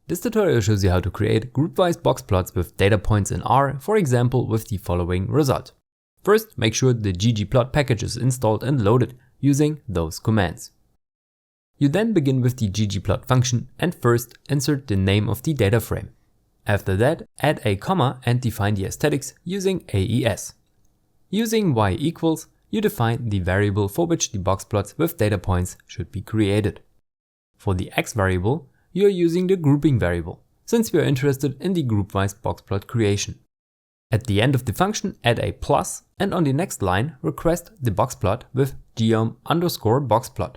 This tutorial shows you how to create group-wise box plots with data points in R, for example with the following result. First, make sure the ggplot package is installed and loaded using those commands. You then begin with the ggplot function and first insert the name of the data frame. After that, add a comma and define the aesthetics using AES. Using y equals, you define the variable for which the box plots with data points should be created. For the x variable, you are using the grouping variable, since we are interested in the group-wise box plot creation. At the end of the function, add a plus, and on the next line, request the box plot with geom_boxplot.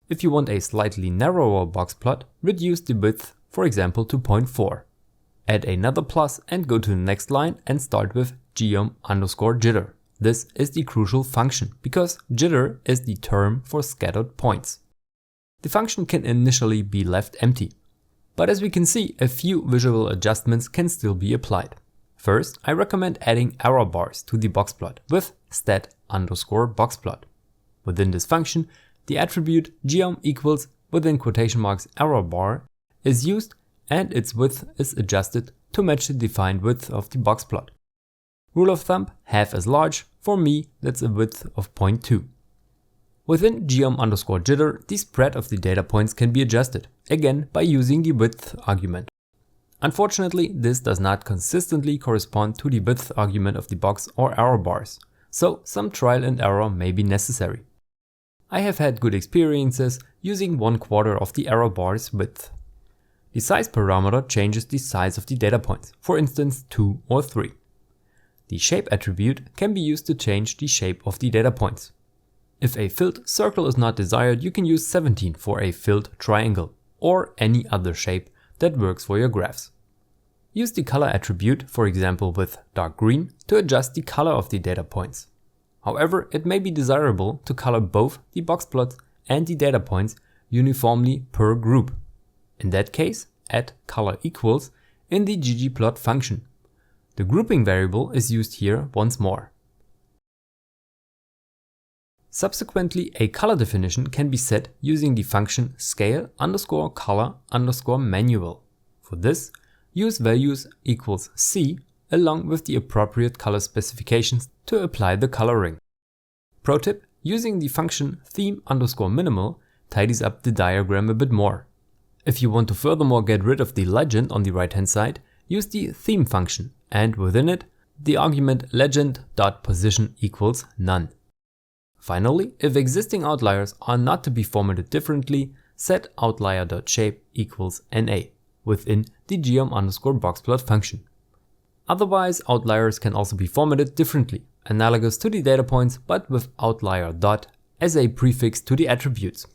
If you want a slightly narrower box plot, reduce the width, for example to 0.4. Add another plus and go to the next line and start with geom_jitter. This is the crucial function, because jitter is the term for scattered points. The function can initially be left empty, but as we can see, a few visual adjustments can still be applied. First, I recommend adding error bars to the boxplot with stat_boxplot. Within this function, the attribute geom equals within quotation marks error bar is used and its width is adjusted to match the defined width of the boxplot. Rule of thumb, half as large. For me, that's a width of 0.2. Within geom_jitter, the spread of the data points can be adjusted, again by using the width argument. Unfortunately, this does not consistently correspond to the width argument of the box or error bars, so some trial and error may be necessary. I have had good experiences using 1/4 of the error bar's width. The size parameter changes the size of the data points, for instance 2 or 3. The shape attribute can be used to change the shape of the data points. If a filled circle is not desired, you can use 17 for a filled triangle, or any other shape that works for your graphs. Use the color attribute, for example with dark green, to adjust the color of the data points. However, it may be desirable to color both the box plots and the data points uniformly per group. In that case, add color equals in the ggplot function. The grouping variable is used here once more. Subsequently, a color definition can be set using the function scale_color_manual. For this, use values equals C along with the appropriate color specifications to apply the coloring. Pro tip, using the function theme_minimal tidies up the diagram a bit more. If you want to furthermore get rid of the legend on the right hand side, use the theme function and within it, the argument legend.position equals none. Finally, if existing outliers are not to be formatted differently, set outlier.shape equals NA within the geom_boxplot function. Otherwise, outliers can also be formatted differently, analogous to the data points but with outlier dot as a prefix to the attributes.